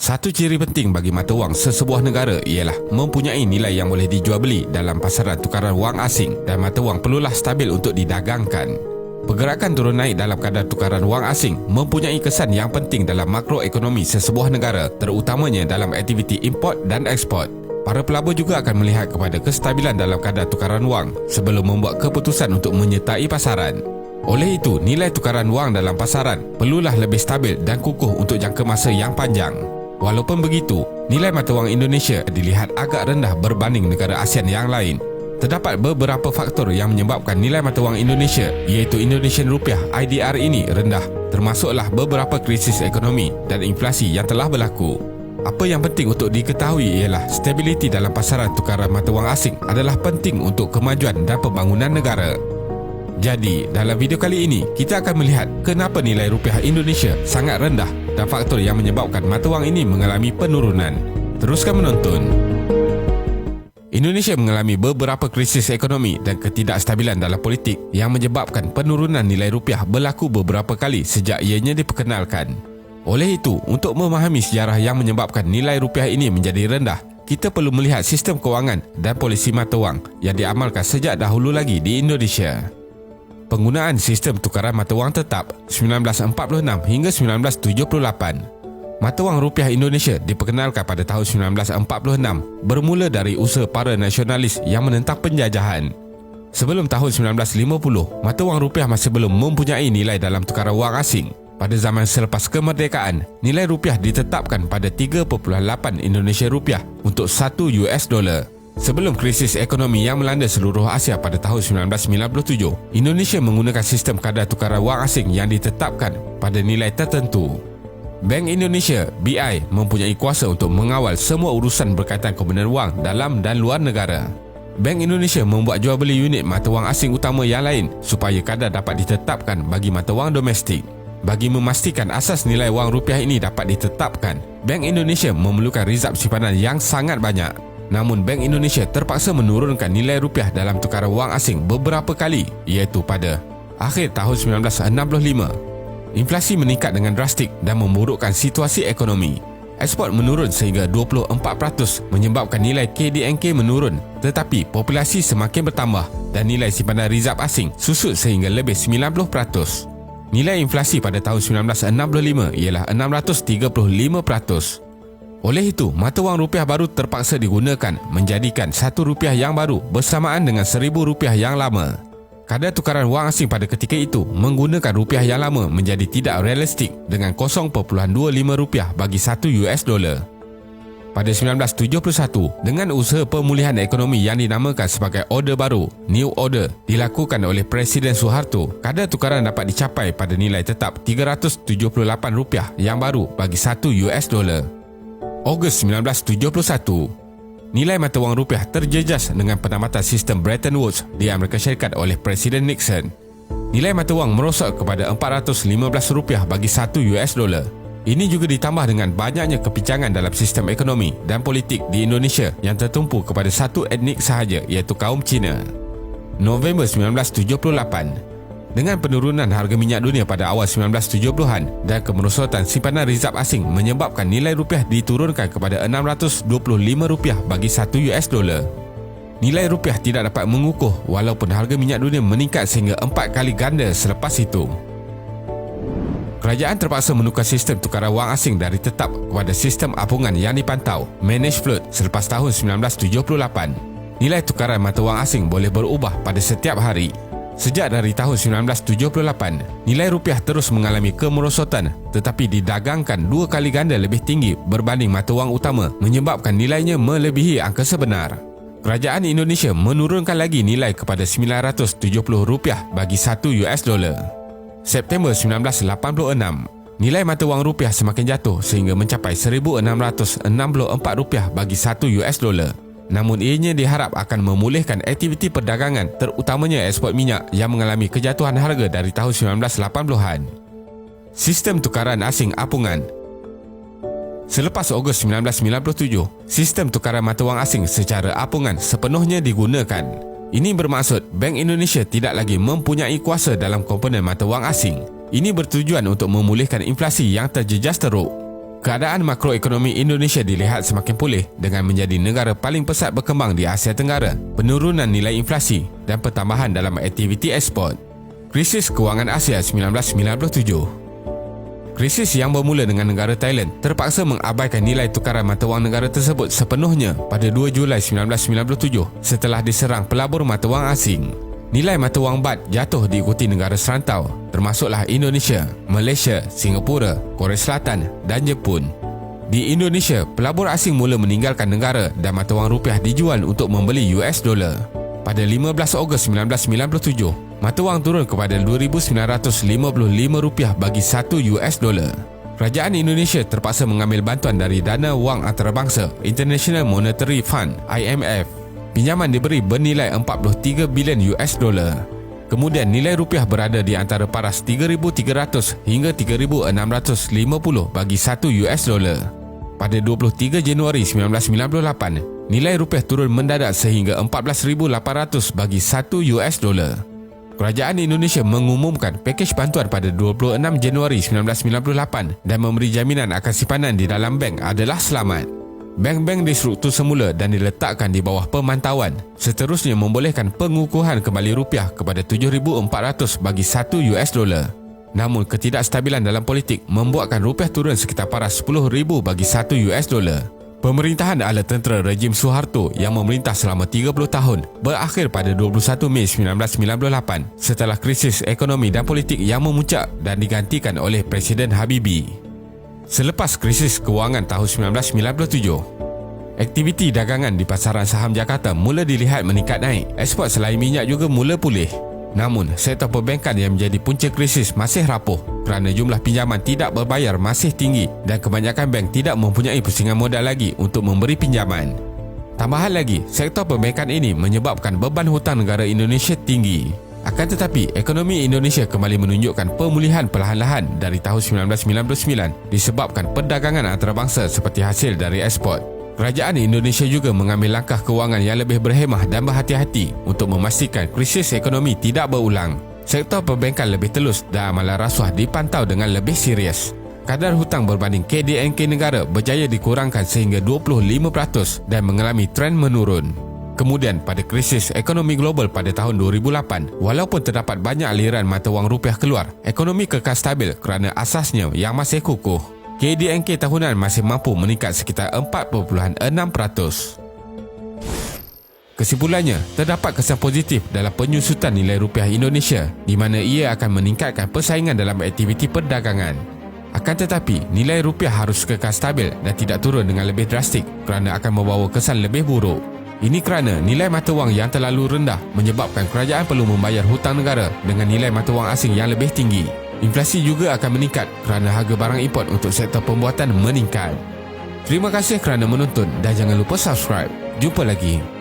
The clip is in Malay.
Satu ciri penting bagi mata wang sesebuah negara ialah mempunyai nilai yang boleh dijual beli dalam pasaran tukaran wang asing, dan mata wang perlulah stabil untuk didagangkan. Pergerakan turun naik dalam kadar tukaran wang asing mempunyai kesan yang penting dalam makroekonomi sesebuah negara, terutamanya dalam aktiviti import dan ekspor. Para pelabur juga akan melihat kepada kestabilan dalam kadar tukaran wang sebelum membuat keputusan untuk menyertai pasaran. Oleh itu, nilai tukaran wang dalam pasaran perlulah lebih stabil dan kukuh untuk jangka masa yang panjang. Walaupun begitu, nilai mata wang Indonesia dilihat agak rendah berbanding negara ASEAN yang lain. Terdapat beberapa faktor yang menyebabkan nilai mata wang Indonesia, iaitu Indonesian Rupiah IDR ini rendah, termasuklah beberapa krisis ekonomi dan inflasi yang telah berlaku. Apa yang penting untuk diketahui ialah stabiliti dalam pasaran tukaran mata wang asing adalah penting untuk kemajuan dan pembangunan negara. Jadi, dalam video kali ini, kita akan melihat kenapa nilai rupiah Indonesia sangat rendah dan faktor yang menyebabkan mata wang ini mengalami penurunan. Teruskan menonton. Indonesia mengalami beberapa krisis ekonomi dan ketidakstabilan dalam politik yang menyebabkan penurunan nilai rupiah berlaku beberapa kali sejak ianya diperkenalkan. Oleh itu, untuk memahami sejarah yang menyebabkan nilai rupiah ini menjadi rendah, kita perlu melihat sistem kewangan dan polisi mata wang yang diamalkan sejak dahulu lagi di Indonesia. Penggunaan sistem tukaran mata wang tetap 1946 hingga 1978. Mata wang rupiah Indonesia diperkenalkan pada tahun 1946 bermula dari usaha para nasionalis yang menentang penjajahan. Sebelum tahun 1950, mata wang rupiah masih belum mempunyai nilai dalam tukaran wang asing. Pada zaman selepas kemerdekaan, nilai rupiah ditetapkan pada 3.8 Indonesia rupiah untuk 1 US dolar. Sebelum krisis ekonomi yang melanda seluruh Asia pada tahun 1997, Indonesia menggunakan sistem kadar tukaran wang asing yang ditetapkan pada nilai tertentu. Bank Indonesia (BI) mempunyai kuasa untuk mengawal semua urusan berkaitan kebenaran wang dalam dan luar negara. Bank Indonesia membuat jual beli unit mata wang asing utama yang lain supaya kadar dapat ditetapkan bagi mata wang domestik. Bagi memastikan asas nilai wang rupiah ini dapat ditetapkan, Bank Indonesia memerlukan rizab simpanan yang sangat banyak. Namun Bank Indonesia terpaksa menurunkan nilai rupiah dalam tukaran wang asing beberapa kali, iaitu pada akhir tahun 1965. Inflasi meningkat dengan drastik dan memburukkan situasi ekonomi. Ekspor menurun sehingga 24%, menyebabkan nilai KDNK menurun, tetapi populasi semakin bertambah dan nilai simpanan rizab asing susut sehingga lebih 90%. Nilai inflasi pada tahun 1965 ialah 635%. Oleh itu, mata wang rupiah baru terpaksa digunakan menjadikan Rp1 yang baru bersamaan dengan Rp1.000 yang lama. Kadar tukaran wang asing pada ketika itu menggunakan rupiah yang lama menjadi tidak realistik dengan 0.25 rupiah bagi 1 US dolar. Pada 1971, dengan usaha pemulihan ekonomi yang dinamakan sebagai Order Baru, New Order, dilakukan oleh Presiden Suharto, kadar tukaran dapat dicapai pada nilai tetap Rp378 yang baru bagi 1 US dolar. Ogos 1971, nilai mata wang rupiah terjejas dengan penamatan sistem Bretton Woods di Amerika Syarikat oleh Presiden Nixon. Nilai mata wang merosot kepada Rp415 bagi 1 US dolar. Ini juga ditambah dengan banyaknya kepincangan dalam sistem ekonomi dan politik di Indonesia yang tertumpu kepada satu etnik sahaja, iaitu kaum Cina. November 1978, dengan penurunan harga minyak dunia pada awal 1970-an dan kemerosotan simpanan rizab asing menyebabkan nilai rupiah diturunkan kepada Rp625 bagi 1 US dolar. Nilai rupiah tidak dapat mengukuh walaupun harga minyak dunia meningkat sehingga 4 kali ganda selepas itu. Kerajaan terpaksa menukar sistem tukaran wang asing dari tetap kepada sistem apungan yang dipantau, managed float, selepas tahun 1978. Nilai tukaran mata wang asing boleh berubah pada setiap hari. Sejak dari tahun 1978, nilai rupiah terus mengalami kemerosotan tetapi didagangkan 2 kali ganda lebih tinggi berbanding mata wang utama, menyebabkan nilainya melebihi angka sebenar. Kerajaan Indonesia menurunkan lagi nilai kepada Rp970 bagi 1 US dolar. September 1986, nilai mata wang rupiah semakin jatuh sehingga mencapai Rp1,664 bagi 1 US dolar. Namun ianya diharap akan memulihkan aktiviti perdagangan, terutamanya ekspor minyak yang mengalami kejatuhan harga dari tahun 1980-an. Sistem tukaran asing apungan. Selepas Ogos 1997, sistem tukaran mata wang asing secara apungan sepenuhnya digunakan. Ini bermaksud Bank Indonesia tidak lagi mempunyai kuasa dalam komponen mata wang asing. Ini bertujuan untuk memulihkan inflasi yang terjejas teruk. Keadaan makroekonomi Indonesia dilihat semakin pulih dengan menjadi negara paling pesat berkembang di Asia Tenggara, penurunan nilai inflasi dan pertambahan dalam aktiviti ekspor. Krisis Kewangan Asia 1997. Krisis yang bermula dengan negara Thailand terpaksa mengabaikan nilai tukaran mata wang negara tersebut sepenuhnya pada 2 Julai 1997 setelah diserang pelabur mata wang asing. Nilai mata wang baht jatuh diikuti negara serantau, termasuklah Indonesia, Malaysia, Singapura, Korea Selatan dan Jepun. Di Indonesia, pelabur asing mula meninggalkan negara dan mata wang rupiah dijual untuk membeli US dollar. Pada 15 Ogos 1997, mata wang turun kepada RM2,955 bagi 1 US dollar. Kerajaan Indonesia terpaksa mengambil bantuan dari Dana Wang Antarabangsa International Monetary Fund (IMF). Pinjaman diberi bernilai 43 bilion US dollar. Kemudian nilai rupiah berada di antara paras 3,300 hingga 3,650 bagi 1 US dollar. Pada 23 Januari 1998, nilai rupiah turun mendadak sehingga 14,800 bagi 1 US dollar. Kerajaan Indonesia mengumumkan pakej bantuan pada 26 Januari 1998 dan memberi jaminan akan simpanan di dalam bank adalah selamat. Bank-bank di struktur semula dan diletakkan di bawah pemantauan, seterusnya membolehkan pengukuhan kembali rupiah kepada 7,400 bagi 1 US dollar. Namun ketidakstabilan dalam politik membuatkan rupiah turun sekitar paras 10,000 bagi 1 US dollar. Pemerintahan ala tentera rejim Suharto yang memerintah selama 30 tahun berakhir pada 21 Mei 1998 setelah krisis ekonomi dan politik yang memuncak dan digantikan oleh Presiden Habibie. Selepas krisis kewangan tahun 1997, aktiviti dagangan di pasaran saham Jakarta mula dilihat meningkat naik. Ekspor selain minyak juga mula pulih. Namun, sektor perbankan yang menjadi punca krisis masih rapuh kerana jumlah pinjaman tidak berbayar masih tinggi dan kebanyakan bank tidak mempunyai pusingan modal lagi untuk memberi pinjaman. Tambahan lagi, sektor perbankan ini menyebabkan beban hutang negara Indonesia tinggi. Akan tetapi, ekonomi Indonesia kembali menunjukkan pemulihan perlahan-lahan dari tahun 1999 disebabkan perdagangan antarabangsa seperti hasil dari ekspor. Kerajaan Indonesia juga mengambil langkah kewangan yang lebih berhemah dan berhati-hati untuk memastikan krisis ekonomi tidak berulang. Sektor perbankan lebih telus dan amalan rasuah dipantau dengan lebih serius. Kadar hutang berbanding KDNK negara berjaya dikurangkan sehingga 25% dan mengalami tren menurun. Kemudian pada krisis ekonomi global pada tahun 2008, walaupun terdapat banyak aliran mata wang rupiah keluar, ekonomi kekal stabil kerana asasnya yang masih kukuh. KDNK tahunan masih mampu meningkat sekitar 4.6%. Kesimpulannya, terdapat kesan positif dalam penyusutan nilai rupiah Indonesia di mana ia akan meningkatkan persaingan dalam aktiviti perdagangan. Akan tetapi, nilai rupiah harus kekal stabil dan tidak turun dengan lebih drastik kerana akan membawa kesan lebih buruk. Ini kerana nilai mata wang yang terlalu rendah menyebabkan kerajaan perlu membayar hutang negara dengan nilai mata wang asing yang lebih tinggi. Inflasi juga akan meningkat kerana harga barang import untuk sektor pembuatan meningkat. Terima kasih kerana menonton dan jangan lupa subscribe. Jumpa lagi.